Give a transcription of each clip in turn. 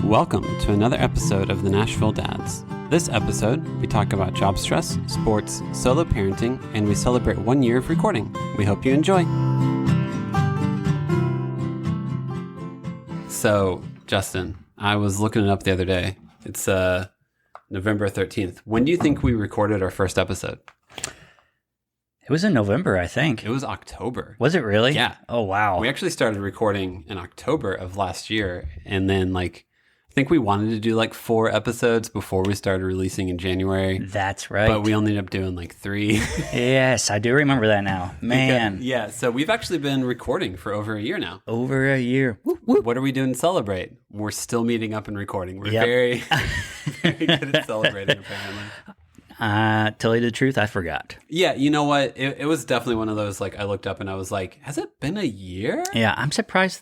Welcome to another episode of the Nashville Dads. This episode, we talk about job stress, sports, solo parenting, and we celebrate 1 year of recording. We hope you enjoy. So, Justin, I was looking it up the other day. It's November 13th. When do you think we recorded our first episode? It was in November, I think. It was October. Was it really? Yeah. Oh, wow. We actually started recording in October of last year, and then I think we wanted to do 4 episodes before we started releasing in January. That's right. But we only ended up doing 3. Yes, I do remember that now. Man. Okay. Yeah, so we've actually been recording for over a year now. Over a year. Whoop, whoop. What are we doing to celebrate? We're still meeting up and recording. We're Yep. very, very good at celebrating, apparently. Tell you the truth, I forgot. Yeah, you know what? It was definitely one of those, I looked up and I was like, has it been a year? Yeah, I'm surprised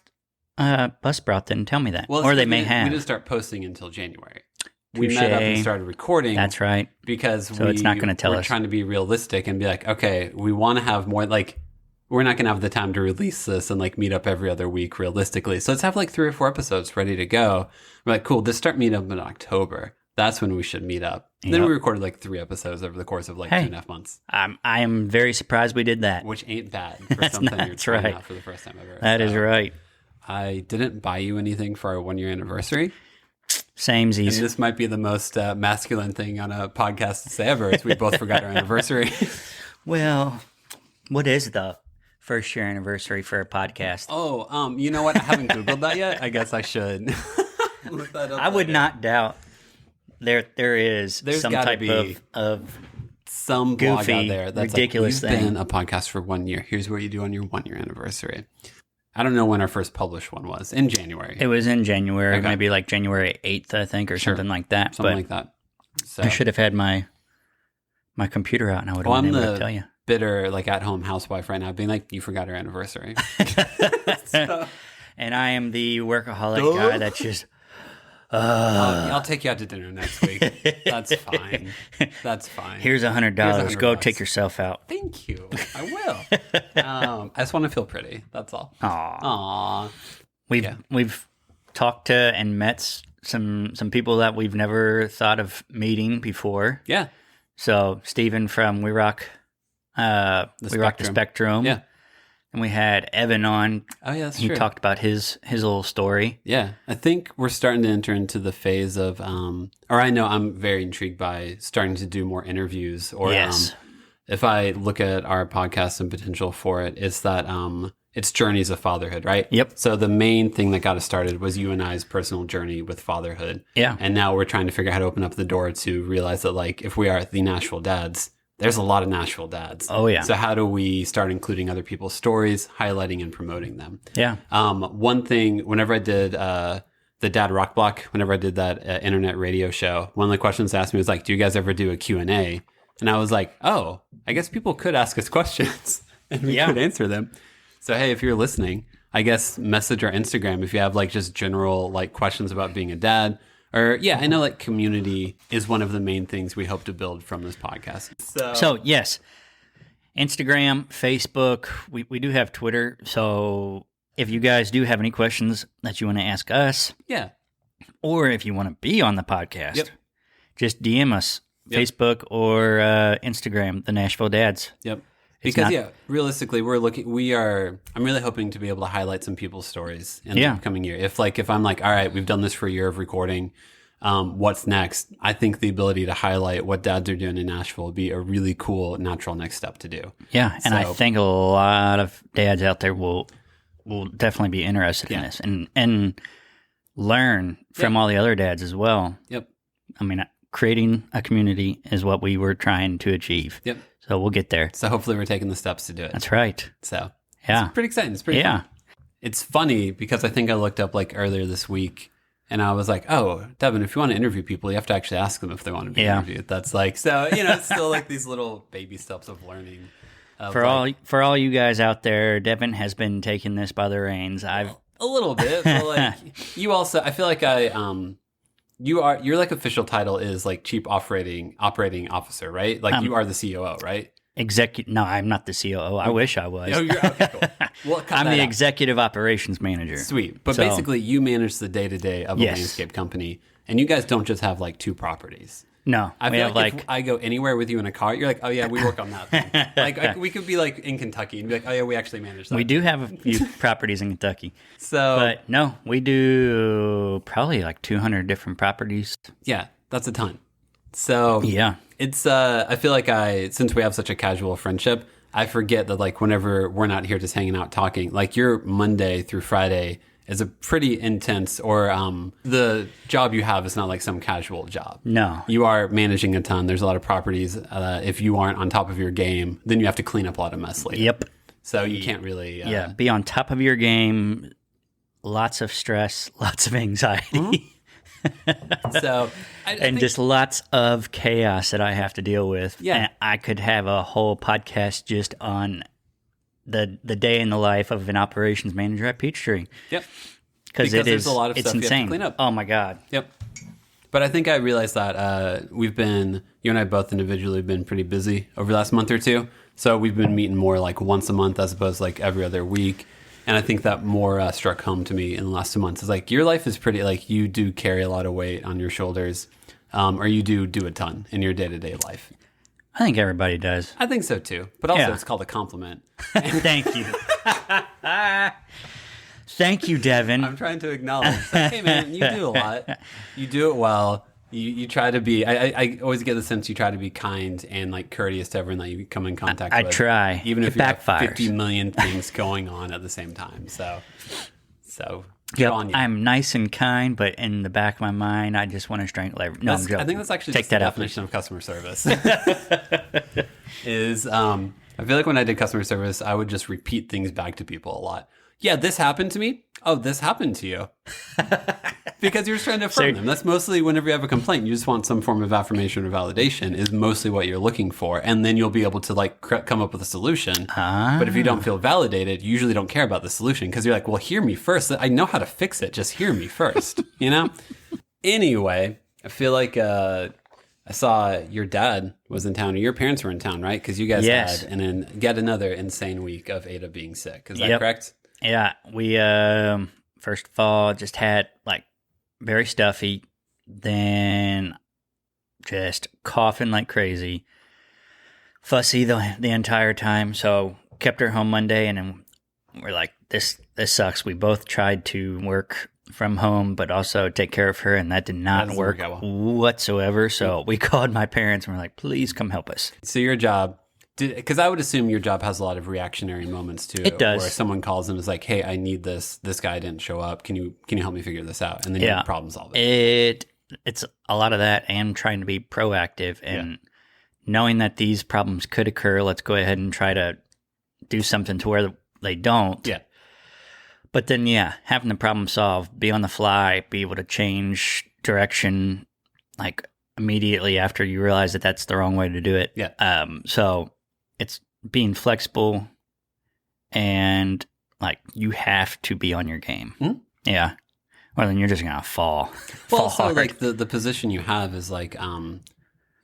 Buzzsprout didn't tell me that. Well, or they may have. We didn't start posting until January. Touché. We met up and started recording. That's right. Because it's not going to tell we're us. trying to be realistic and be like, okay, we want to have more, we're not going to have the time to release this and meet up every other week realistically. So let's have 3 or 4 episodes ready to go. We're like, cool, let's start meeting up in October. That's when we should meet up. And then we recorded 3 episodes over the course of 2.5 months. I am very surprised we did that. Which ain't bad for something you're trying out for the first time ever. That is right. I didn't buy you anything for our 1 year anniversary. Samesies. And this might be the most masculine thing on a podcast to say ever, is we both forgot our anniversary. Well, what is the first year anniversary for a podcast? Oh, you know what? I haven't Googled that yet. I guess I should. Look that up I would later. not doubt there's some gotta type be of some blog goofy, out there that's ridiculous we've thing. been a podcast for 1 year. Here's what you do on your 1 year anniversary. I don't know when our first published one was. In January. It was in January, Okay. maybe January 8th, I think, or something like that. Something but like that. So I should have had my computer out and I would have been able to tell you. Bitter, at-home housewife right now, being you forgot our anniversary. So, And I am the workaholic guy that's just... I'll take you out to dinner next week. That's fine. That's fine. Here's $100. $100. Go take yourself out. Thank you. I will. I just want to feel pretty. That's all. Aw. Aw. We've talked to and met some people that we've never thought of meeting before. Yeah. So Steven from We Rock the Spectrum. Yeah. And we had Evan on. Oh, yeah, that's He true. talked about his little story. Yeah. I think we're starting to enter into the phase of, or I know I'm very intrigued by starting to do more interviews. Or Yes. if I look at our podcast and potential for it, it's that it's journeys of fatherhood, right? Yep. So the main thing that got us started was you and I's personal journey with fatherhood. Yeah. And now we're trying to figure out how to open up the door to realize that if we are the Nashville Dads, there's a lot of Nashville Dads. Oh, yeah. So how do we start including other people's stories, highlighting and promoting them? Yeah. One thing, whenever I did the Dad Rock Block, whenever I did that internet radio show, one of the questions they asked me was do you guys ever do a Q&A? And I was like, oh, I guess people could ask us questions and we could answer them. So, hey, if you're listening, I guess message our Instagram if you have just general questions about being a dad. Or, yeah, I know community is one of the main things we hope to build from this podcast. So yes, Instagram, Facebook, we do have Twitter. So if you guys do have any questions that you want to ask us, yeah, or if you want to be on the podcast, Yep. just DM us, Yep. Facebook or Instagram, the Nashville Dads. Yep. It's Because, not- realistically, I'm really hoping to be able to highlight some people's stories in the upcoming year. If I'm all right, we've done this for a year of recording, what's next? I think the ability to highlight what dads are doing in Nashville would be a really cool, natural next step to do. Yeah, and I think a lot of dads out there will definitely be interested in this and learn from all the other dads as well. Yep. I mean, creating a community is what we were trying to achieve. Yep. So we'll get there. So hopefully we're taking the steps to do it. That's right. So Yeah. it's pretty exciting. It's pretty fun. It's funny because I think I looked up earlier this week and I was like, oh, Devin, if you want to interview people, you have to actually ask them if they want to be interviewed. That's so, it's still these little baby steps of learning. For all you guys out there, Devin has been taking this by the reins. I've a little bit, but you also, I feel like your official title is chief operating officer, right? You are the COO, right? executive. No, I'm not the COO. I wish I was. Oh, you're okay. Cool. Well, I'm the executive operations manager. Sweet, but basically, you manage the day-to-day of a landscape company, and you guys don't just have like 2 properties. No, I feel like if I go anywhere with you in a car, you're like, oh yeah, we work on that thing. like we could be like in Kentucky and be like, oh yeah, we actually manage that. We do have a few properties in Kentucky. So, but no, we do probably like 200 different properties. Yeah, that's a ton. So yeah, it's I feel like since we have such a casual friendship, I forget that like whenever we're not here just hanging out talking, like your Monday through Friday is a pretty intense, or the job you have is not like some casual job. No. You are managing a ton. There's a lot of properties. If you aren't on top of your game, then you have to clean up a lot of mess later. Yep. So you can't really... be on top of your game. Lots of stress, lots of anxiety. Mm-hmm. So... I think, just lots of chaos that I have to deal with. Yeah. And I could have a whole podcast just on the day in the life of an operations manager at Peachtree. Yep. Because there's a lot of it's stuff insane. you have to clean up. Oh my God. Yep. But I think I realized that you and I both individually have been pretty busy over the last month or two. So we've been meeting more like once a month as opposed to like every other week. And I think that more struck home to me in the last 2 months. It's like your life is pretty, like you do carry a lot of weight on your shoulders, or you do a ton in your day-to-day life. I think everybody does. I think so too. But also it's called a compliment. Thank you. Thank you, Devin. I'm trying to acknowledge, like, hey man, you do a lot. You do it well. You try to be, I always get the sense you try to be kind and like courteous to everyone that you come in contact with. I try. Even if it you backfires. have 50 million things going on at the same time. So yep, on you. I'm nice and kind, but in the back of my mind, I just want to strangle everyone. No, I'm joking. I think that's actually Take just the that out, definition of customer service. I feel like when I did customer service, I would just repeat things back to people a lot. Yeah, this happened to me. Oh, this happened to you. Because you're just trying to affirm them. That's mostly whenever you have a complaint, you just want some form of affirmation or validation is mostly what you're looking for. And then you'll be able to like come up with a solution. But if you don't feel validated, you usually don't care about the solution because you're like, well, hear me first. I know how to fix it. Just hear me first, you know? Anyway, I feel like I saw your dad was in town, or your parents were in town, right? Because you guys had yet another insane week of Ada being sick. Is that correct? Yeah, we first of all just had like very stuffy, then just coughing like crazy, fussy the entire time. So kept her home Monday, and then we're like, this sucks. We both tried to work from home, but also take care of her, and that did not work whatsoever. So we called my parents, and we're like, please come help us. So your job. Because I would assume your job has a lot of reactionary moments too. It does. Where someone calls and is like, "Hey, I need this. This guy didn't show up. Can you help me figure this out?" And then you problem solve it. It's a lot of that, and trying to be proactive and knowing that these problems could occur. Let's go ahead and try to do something to where they don't. Yeah. But then, having the problem solved, be on the fly, be able to change direction, like immediately after you realize that that's the wrong way to do it. Yeah. So it's being flexible, and like you have to be on your game. Mm-hmm. Yeah. Well, then you're just gonna fall. Well, fall so hard. like the position you have is like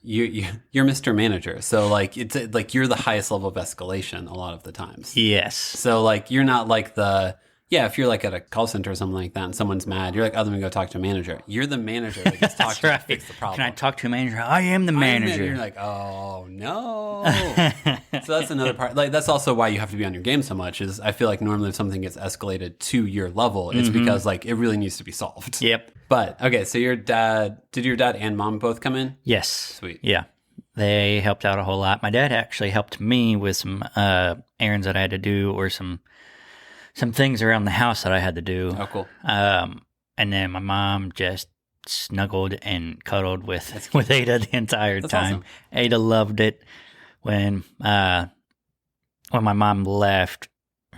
you're Mr. Manager, so like it's like you're the highest level of escalation a lot of the times. Yes. So like you're not like if you're like at a call center or something like that and someone's mad, you're like, oh, let me go talk to a manager. You're the manager that gets talked to fix the problem. Can I talk to a manager? I am the manager. You're like, oh no. So that's another part. Like that's also why you have to be on your game so much. Is I feel like normally if something gets escalated to your level, it's because like it really needs to be solved. Yep. But okay, so did your dad and mom both come in? Yes. Sweet. Yeah. They helped out a whole lot. My dad actually helped me with some errands that I had to do, or some things around the house that I had to do. Oh, cool. And then my mom just snuggled and cuddled with Ada the entire time. Awesome. Ada loved it. When my mom left,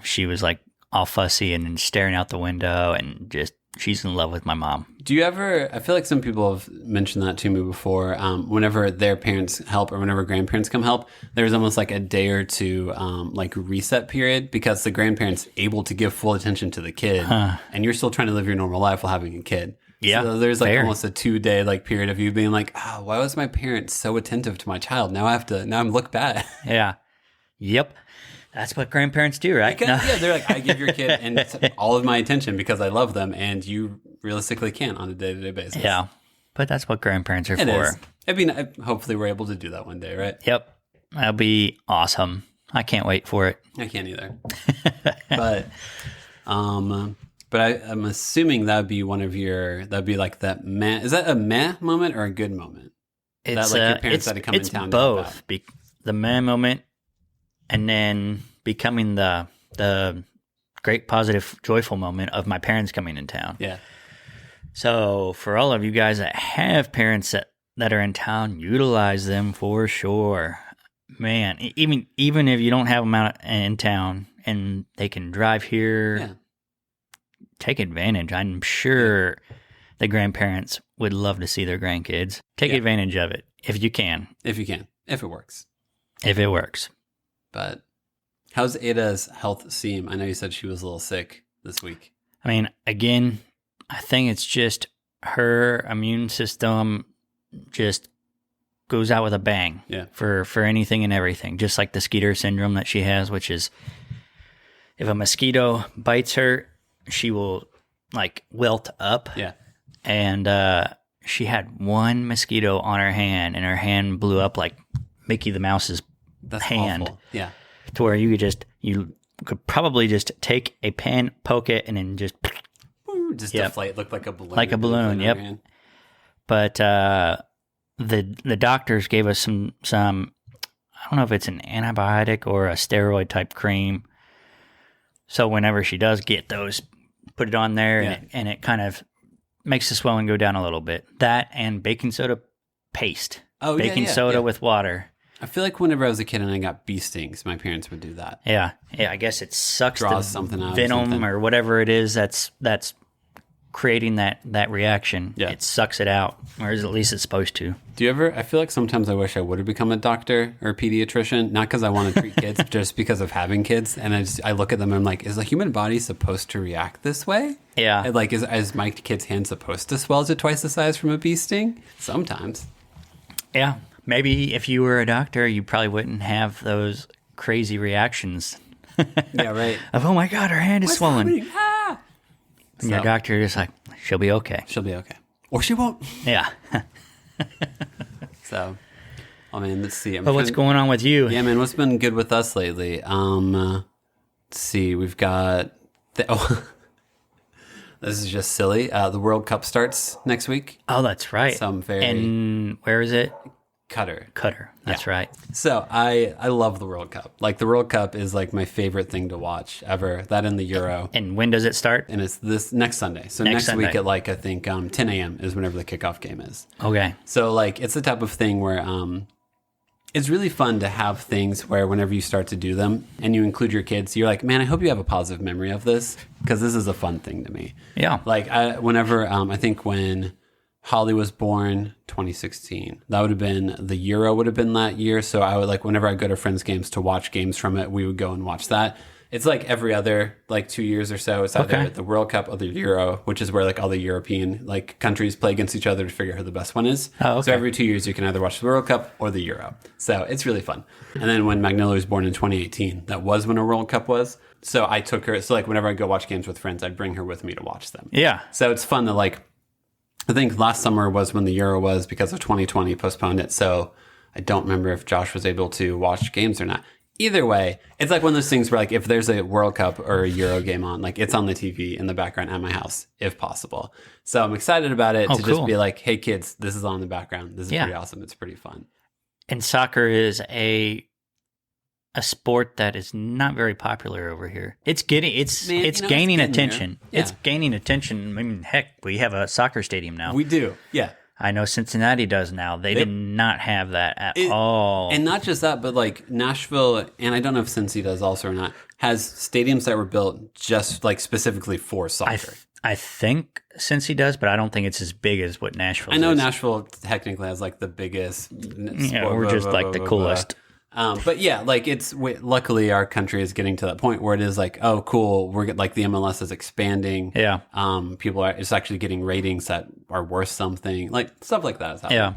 she was like all fussy and then staring out the window, and just she's in love with my mom. Do you ever, I feel like some people have mentioned that to me before, whenever their parents help or whenever grandparents come help, there's almost like a day or two like reset period because the grandparent's able to give full attention to the kid and you're still trying to live your normal life while having a kid. Yeah, so there's like almost a 2-day like period of you being like, oh, why was my parent so attentive to my child? Now I'm look bad. Yeah. Yep. That's what grandparents do, right? Because, yeah, they're like, I give your kid and all of my attention because I love them, and you realistically can't on a day-to-day basis. Yeah. But that's what grandparents are It for. is. I mean, hopefully we're able to do that one day, right? Yep. That'll be awesome. I can't wait for it. I can't either. but I'm assuming that would be that'd be like that meh. Is that a meh moment or a good moment? It's that like your parents had to come in town. It's both. The man moment, and then becoming the great, positive, joyful moment of my parents coming in town. Yeah. So for all of you guys that have parents that are in town, utilize them for sure. Man, even if you don't have them out in town and they can drive here, take advantage. I'm sure the grandparents would love to see their grandkids. Take advantage of it if you can. If you can. If it works. If it works. But how's Ada's health seem? I know you said she was a little sick this week. I mean, again, I think it's just her immune system just goes out with a bang for anything and everything, just like the Skeeter syndrome that she has, which is if a mosquito bites her, she will like wilt up. Yeah. And she had one mosquito on her hand, and her hand blew up like Mickey the Mouse's hand. Awful. Yeah. To where you could probably just take a pen, poke it, and then just deflate, look like a balloon. Like a balloon, yep. But the doctors gave us some I don't know if it's an antibiotic or a steroid type cream. So whenever she does get those, put it on there, and it kind of makes the swelling go down a little bit. That and baking soda paste. Oh, baking soda with water. I feel like whenever I was a kid and I got bee stings, my parents would do that. Yeah. I guess it sucks Draws the something out venom or whatever it is that's creating that reaction. Yeah. It sucks it out, or at least it's supposed to. Do you ever? I feel like sometimes I wish I would have become a doctor or a pediatrician, not because I want to treat kids, just because of having kids. And I look at them and I'm like, is the human body supposed to react this way? Yeah. And like, is my kid's hand supposed to swell to twice the size from a bee sting? Sometimes. Yeah. Maybe if you were a doctor, you probably wouldn't have those crazy reactions. Yeah, right. Of, oh my God, her hand is swollen. Ah! And your doctor is like, she'll be okay. She'll be okay. Or she won't. Yeah. So, I mean, let's see. But what's going on with you? Yeah, man, what's been good with us lately? Let's see. We've got this is just silly. The World Cup starts next week. Oh, that's right. And where is it? Qatar. That's right. So I love the World Cup. Like the World Cup is like my favorite thing to watch ever. That and the Euro. And when does it start? And it's this next Sunday. So next Sunday. week at like, I think 10 a.m. is whenever the kickoff game is. Okay. So like it's the type of thing where it's really fun to have things where whenever you start to do them and you include your kids, you're like, man, I hope you have a positive memory of this because this is a fun thing to me. Yeah. Like I think when Holly was born 2016. That would have been the Euro would have been that year. So I would like whenever I go to friends' games to watch games from it, we would go and watch that. It's like every other like 2 years or so. It's either the World Cup or the Euro, which is where like all the European like countries play against each other to figure out who the best one is. Oh, okay. So every 2 years you can either watch the World Cup or the Euro. So it's really fun. And then when Magnolia was born in 2018, that was when a World Cup was. So I took her. So like whenever I go watch games with friends, I'd bring her with me to watch them. Yeah. So it's fun to like. I think last summer was when the Euro was because of 2020 postponed it. So I don't remember if Josh was able to watch games or not. Either way, it's like one of those things where like if there's a World Cup or a Euro game on, like it's on the TV in the background at my house, if possible. So I'm excited about it just be like, hey kids, this is on in the background. This is pretty awesome. It's pretty fun. And soccer is a sport that is not very popular over here. It's gaining attention. Yeah. It's gaining attention. I mean, heck, we have a soccer stadium now. We do. Yeah. I know Cincinnati does now. They did not have that at all. And not just that, but like Nashville, and I don't know if Cincy does also or not, has stadiums that were built just like specifically for soccer. I think Cincy does, but I don't think it's as big as what Nashville is. I know Nashville technically has like the biggest sport. We're just like the coolest. But yeah, like luckily our country is getting to that point where it is like, oh, cool. We're like the MLS is expanding. Yeah. It's actually getting ratings that are worth something, like stuff like that is happening. Yeah.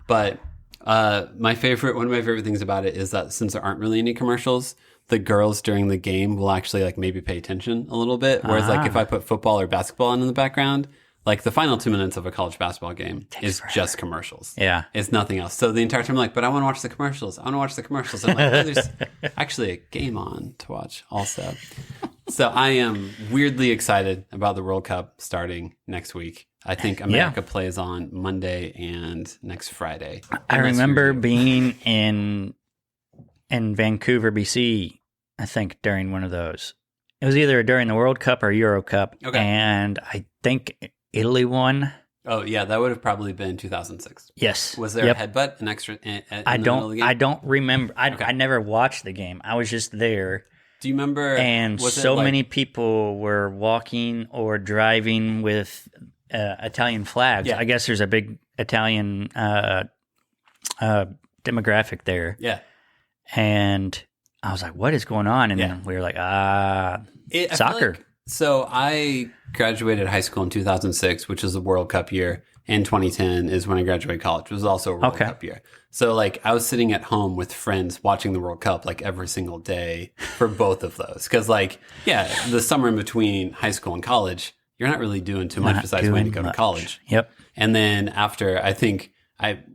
But One of my favorite things about it is that since there aren't really any commercials, the girls during the game will actually like maybe pay attention a little bit. Whereas like if I put football or basketball on in the background, like the final 2 minutes of a college basketball game is just commercials. Yeah. It's nothing else. So the entire time I'm like, but I want to watch the commercials. I want to watch the commercials. I'm like, oh, there's actually a game on to watch also. So I am weirdly excited about the World Cup starting next week. I think America plays on Monday and next Friday. I remember being in Vancouver, BC, I think during one of those. It was either during the World Cup or Euro Cup. Okay. And I think Italy won. Oh, yeah. That would have probably been 2006. Yes. Was there a headbutt, an extra in the middle of the game? I don't remember. I never watched the game. I was just there. Do you remember? And so many people were walking or driving with Italian flags. Yeah. I guess there's a big Italian demographic there. Yeah. And I was like, what is going on? And then we were like, soccer. So I graduated high school in 2006, which is the World Cup year. And 2010 is when I graduated college. It was also a World Cup year. So like I was sitting at home with friends watching the World Cup like every single day for both of those. Because like, the summer in between high school and college, you're not really doing too much besides waiting to go to college. Yep. And then after, I think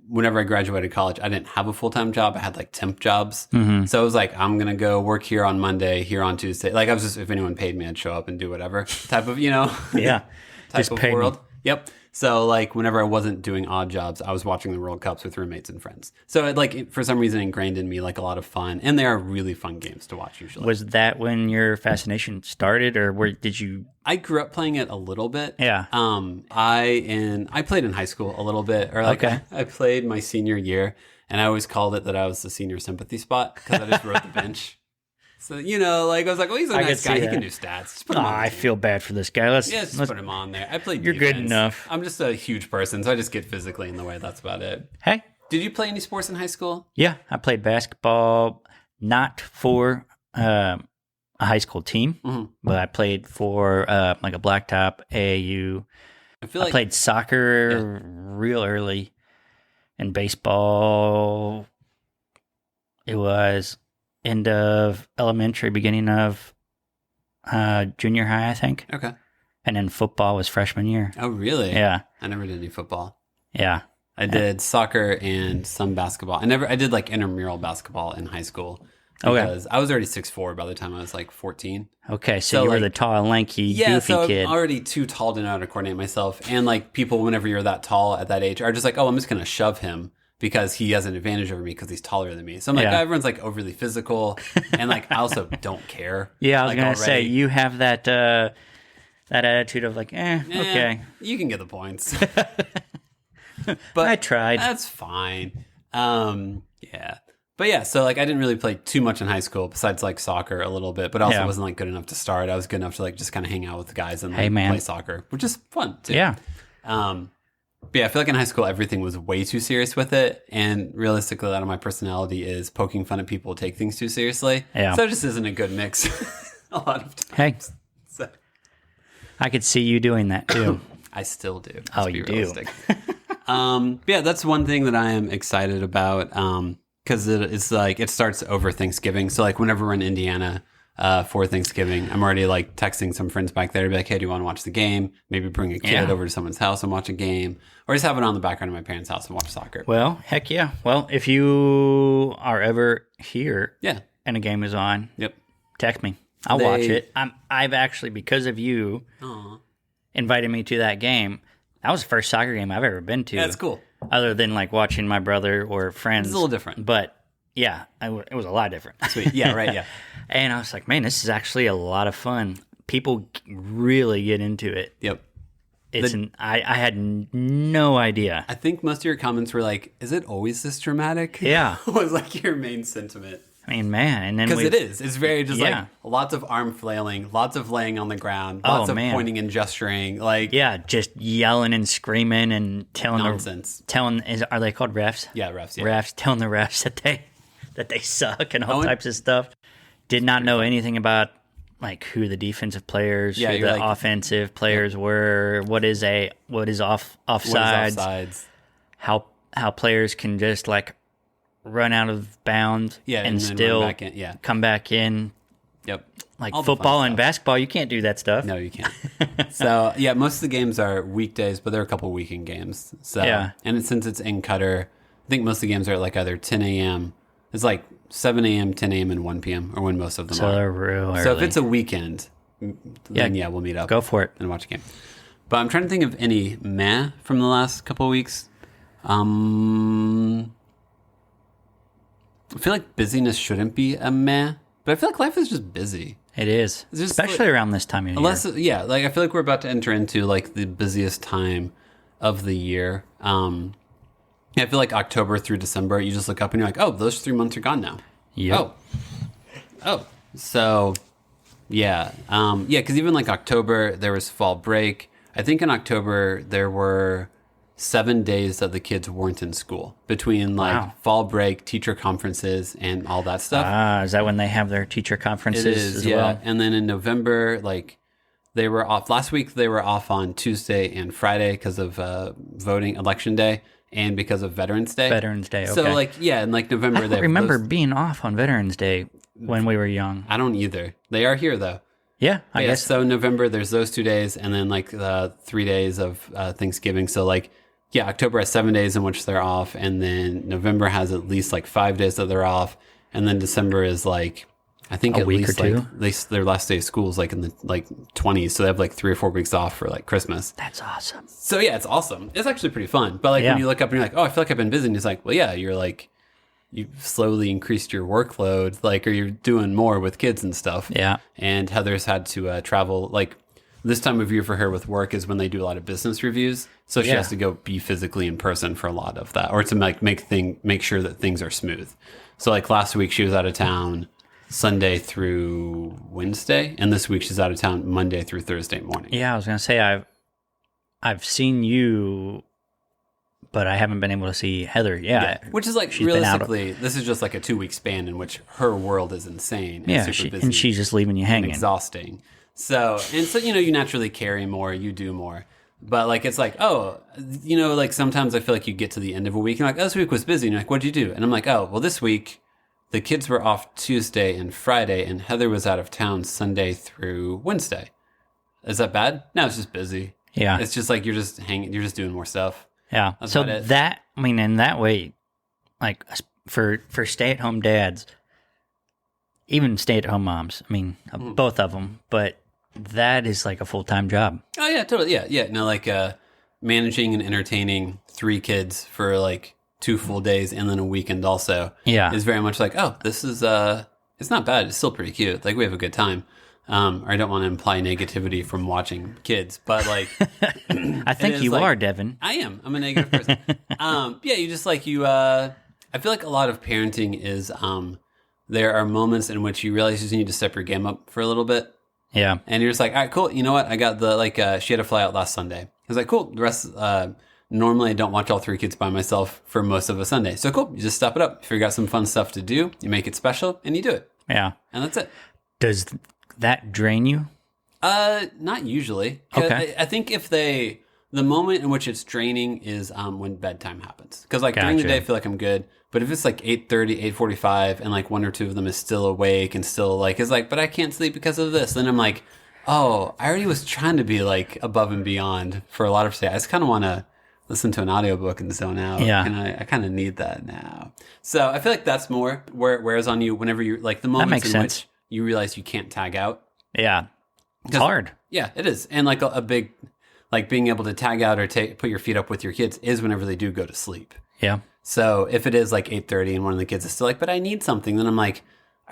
whenever I graduated college, I didn't have a full-time job. I had like temp jobs. Mm-hmm. So I was like, I'm going to go work here on Monday, here on Tuesday. Like I was just, if anyone paid me, I'd show up and do whatever type of, type just of pay world. Me. Yep. So like whenever I wasn't doing odd jobs, I was watching the World Cups with roommates and friends. So it like for some reason ingrained in me like a lot of fun, and they are really fun games to watch usually. Was that when your fascination started, or where did you? I grew up playing it a little bit. Yeah. I played in high school a little bit, or like I played my senior year, and I always called it that I was the senior sympathy spot because I just rode the bench. So, like, I was like, well, he's a nice guy. He can do stats. Just put him on I feel bad for this guy. Let's put him on there. I played You're defense. Good enough. I'm just a huge person, so I just get physically in the way. That's about it. Hey. Did you play any sports in high school? Yeah, I played basketball, not for a high school team, but I played for like a blacktop AAU. I played soccer real early, and baseball. It was end of elementary, beginning of junior high, I think. Okay. And then football was freshman year. Oh, really? Yeah. I never did any football. Yeah. I did soccer and some basketball. I did like intramural basketball in high school. Because I was already 6'4" by the time I was like 14. Okay, so you were the tall, lanky, goofy kid. I'm already too tall to know how to coordinate myself. And like people, whenever you're that tall at that age, are just like, oh, I'm just going to shove him because he has an advantage over me because he's taller than me. So I'm like, oh, everyone's like overly physical. And like, I also don't care. Yeah, I was going to say, you have that attitude of like, okay. You can get the points. But I tried. That's fine. Yeah. But yeah, so like I didn't really play too much in high school besides like soccer a little bit, but I also wasn't like good enough to start. I was good enough to like just kind of hang out with the guys and like, play soccer, which is fun too. Yeah. But yeah, I feel like in high school everything was way too serious with it, and realistically, a lot of my personality is poking fun at people who take things too seriously. Yeah. So it just isn't a good mix a lot of times. Hey, so. I could see you doing that too. I still do. Oh, you realistic. Do. Yeah, that's one thing that I am excited about. Because it's like it starts over Thanksgiving. So like whenever we're in Indiana for Thanksgiving, I'm already like texting some friends back there to be like, hey, do you want to watch the game? Maybe bring a kid over to someone's house and watch a game. Or just have it on the background of my parents' house and watch soccer. Well, heck yeah. Well, if you are ever here and a game is on, text me. I'll watch it. I've actually, because of you, invited me to that game. That was the first soccer game I've ever been to. That's cool. Other than like watching my brother or friends. It's a little different. But yeah, it was a lot different. Sweet. Yeah, right, yeah. And I was like, man, this is actually a lot of fun. People really get into it. Yep. I had no idea. I think most of your comments were like, is it always this dramatic? Yeah. was like your main sentiment. I mean, man, and then because it is. It's very just like lots of arm flailing, lots of laying on the ground, lots of pointing and gesturing, like just yelling and screaming and telling nonsense. Are they called refs? Yeah, refs. Yeah. Refs telling the refs that they suck and all types of stuff. Did not know anything about like who the defensive players, who the offensive players were. What is offsides? What is offsides? how players can just like run out of bounds Yeah, and then run still back in. Yeah. come back in. Yep. Like All the fun football and stuff. basketball, you can't do that stuff. No, you can't. So yeah, most of the games are weekdays, but there are a couple weekend games. So Yeah. and since it's in Qatar, I think most of the games are at like either 10 a.m. It's like 7 a.m., 10 a.m., and 1 p.m. or when most of them So are. they're real early. So if it's a weekend, then yeah, we'll meet up. Go for it. And watch a game. But I'm trying to think of any meh from the last couple of weeks. I feel like busyness shouldn't be a meh, but I feel like life is just busy. It is, It's just especially like- around this time of year. Unless, yeah, like I feel like we're about to enter into like the busiest time of the year. Yeah, I feel like October through December, you just look up and you're like, oh, those 3 months are gone now. Yep. Oh. So, yeah. Yeah, because even like October, there was fall break. I think in October, there were 7 days that the kids weren't in school between like Wow. fall break, teacher conferences, and all that stuff. Is that when they have their teacher conferences It is, as yeah. well? And then in November, like they were off. Last week, they were off on Tuesday and Friday because of voting election day and because of Veterans Day. Veterans Day, okay. So like, yeah, in like November, I they don't have remember those- being off on Veterans Day when we were young. I don't either. They are here though. Yeah, I Yeah, guess. so November, there's those 2 days, and then like 3 days of Thanksgiving. So like, yeah, October has 7 days in which they're off, and then November has at least like 5 days that they're off, and then December is like, I think A at week least or two? like their last day of school is like in the like 20s, so they have like 3 or 4 weeks off for like Christmas. That's awesome. So yeah, it's awesome. It's actually pretty fun. But like Yeah. when you look up and you're like, oh, I feel like I've been busy, and it's like, well, yeah, you're like, you've slowly increased your workload, like, or you're doing more with kids and stuff. Yeah. And Heather's had to travel. Like this time of year for her with work is when they do a lot of business reviews, so she Yeah. has to go be physically in person for a lot of that, or to like make sure that things are smooth. So like last week she was out of town Sunday through Wednesday, and this week she's out of town Monday through Thursday morning. Yeah, I was gonna say I've seen you, but I haven't been able to see Heather. Yeah, Which is like she's been out of- realistically, this is just like a 2 week span in which her world is insane and yeah, super busy and she's just leaving you and hanging. exhausting. So you know, you naturally carry more, you do more. But like it's like, oh, you know, like sometimes I feel like you get to the end of a week and you're like, oh, this week was busy, and you're like, what'd you do? And I'm like, oh, well, this week the kids were off Tuesday and Friday, and Heather was out of town Sunday through Wednesday. Is that bad? No, it's just busy. Yeah, It's just like you're just hanging, you're just doing more stuff. yeah. That's So about it. that, I mean, in that way, like for stay-at-home dads, even stay-at-home moms. I mean, both of them, but that is like a full-time job. Oh yeah, totally. Yeah. No, like managing and entertaining 3 kids for like 2 full days and then a weekend also Yeah, is very much like, oh, this is it's not bad. It's still pretty cute. Like we have a good time. Or I don't want to imply negativity from watching kids, but like I think is you like- are, Devin. I am. I'm a negative person. Yeah, you just like I feel like a lot of parenting is there are moments in which you realize you need to step your game up for a little bit. Yeah, And you're just like, all right, cool. You know what? I got the, like, she had to fly out last Sunday. I was like, cool. The rest, normally I don't watch all 3 kids by myself for most of a Sunday. So cool. You just step it up. You figure out some fun stuff to do. You make it special and you do it. yeah. And that's it. Does that drain you? Not usually. 'Cause Okay. I think the moment in which it's draining is when bedtime happens. Because like during the Gotcha. day, I feel like I'm good. But if it's like 8:30, 8:45, and like 1 or 2 of them is still awake and still like, is like, but I can't sleep because of this. Then I'm like, oh, I already was trying to be like above and beyond for a lot of today. I just kind of want to listen to an audiobook and zone out. Yeah. And I kind of need that now. So I feel like that's more where it wears on you whenever you're like the moments makes in sense. which you realize you can't tag out. Yeah, it's 'Cause- hard. Yeah, it is. And like a big, like being able to tag out or put your feet up with your kids is whenever they do go to sleep. Yeah, So if it is like 8:30 and one of the kids is still like, but I need something, then I'm like,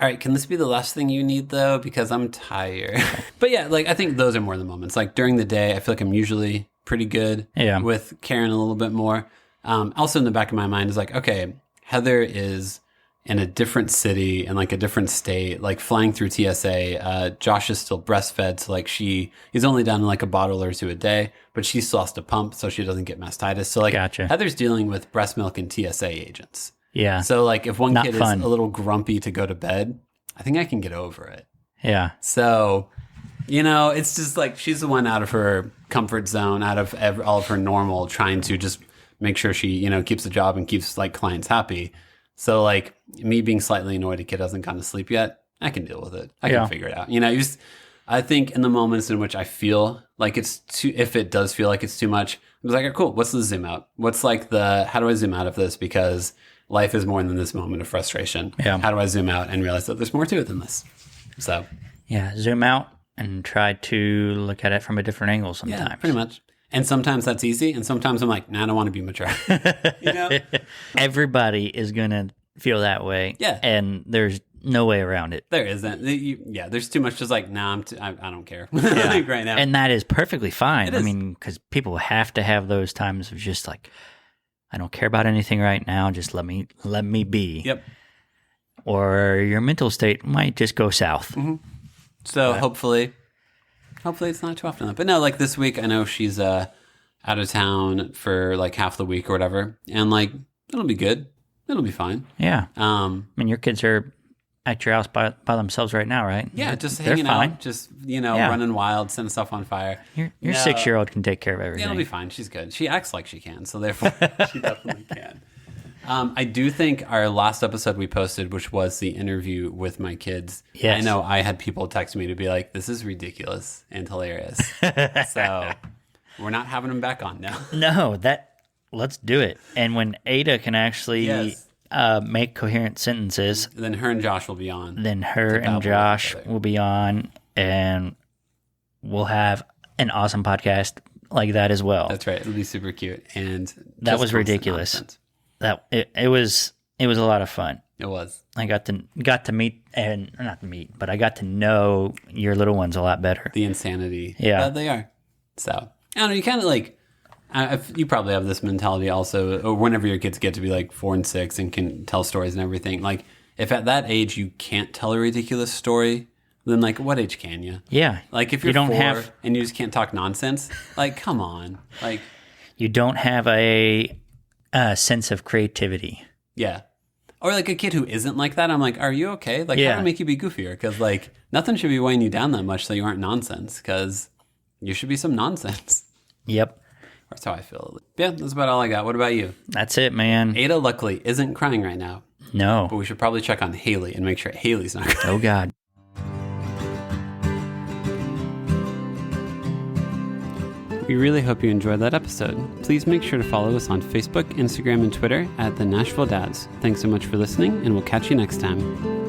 all right, can this be the last thing you need though? Because I'm tired. But yeah, like I think those are more the moments. Like during the day, I feel like I'm usually pretty good Yeah. with Karen a little bit more. Also in the back of my mind is like, okay, Heather is in a different city and like a different state, like flying through TSA. Josh is still breastfed, so like he's only down like a bottle or 2 a day, but she still has to pump so she doesn't get mastitis. So like Gotcha. Heather's dealing with breast milk and TSA agents. yeah, So like if one Not kid fun. is a little grumpy to go to bed, I think I can get over it. yeah. So, you know, it's just like she's the one out of her comfort zone, out of all of her normal, trying to just make sure she, keeps the job and keeps like clients happy. So like me being slightly annoyed a kid hasn't gone to sleep yet, I can deal with it. I can figure it out. I think in the moments in which I feel like it's too, if it does feel like it's too much, I'm just like, cool, what's the zoom out? What's like how do I zoom out of this? Because life is more than this moment of frustration. Yeah. How do I zoom out and realize that there's more to it than this? So. Yeah, zoom out and try to look at it from a different angle sometimes. Yeah, pretty much. And sometimes that's easy. And sometimes I'm like, nah, I don't want to be mature. Everybody is going to feel that way. Yeah. And there's no way around it. There isn't. There's too much just like, nah, I don't care like right now. And that is perfectly fine. I mean, because people have to have those times of just like, I don't care about anything right now. Just let me be. Yep. Or your mental state might just go south. Mm-hmm. So hopefully it's not too often. But no, like this week, I know she's out of town for like half the week or whatever. And like, it'll be good. It'll be fine. Yeah. I mean, your kids are at your house by themselves right now, right? Yeah, just hanging out, just, running wild, setting stuff on fire. Your 6-year-old can take care of everything. Yeah, it'll be fine. She's good. She acts like she can, so therefore she definitely can. I do think our last episode we posted, which was the interview with my kids, yes. I know I had people text me to be like, this is ridiculous and hilarious. So we're not having them back on now. No, let's do it. And when Ada can actually make coherent sentences, then her and Josh will be on. Then her and Josh will be on, and we'll have an awesome podcast like that as well. That's right. It'll be super cute. And that was ridiculous. It was a lot of fun. It was. I got to meet, and not meet, but I got to know your little ones a lot better. The insanity. Yeah. They are. So, I don't know, you kind of like, you probably have this mentality also, or whenever your kids get to be like 4 and 6 and can tell stories and everything. Like, if at that age you can't tell a ridiculous story, then like, what age can you? Yeah. Like, if you're 4 and you just can't talk nonsense, like, come on. Like, you don't have a sense of creativity. Yeah. Or like a kid who isn't like that, I'm like, are you okay? Like, how do I make you be goofier? Because like, nothing should be weighing you down that much so you aren't nonsense, because you should be some nonsense. Yep. That's how I feel. Yeah, that's about all I got. What about you? That's it, man. Ada, luckily, isn't crying right now. No. But we should probably check on Haley and make sure Haley's not crying. Oh, God. We really hope you enjoyed that episode. Please make sure to follow us on Facebook, Instagram, and Twitter at the Nashville Dads. Thanks so much for listening, and we'll catch you next time.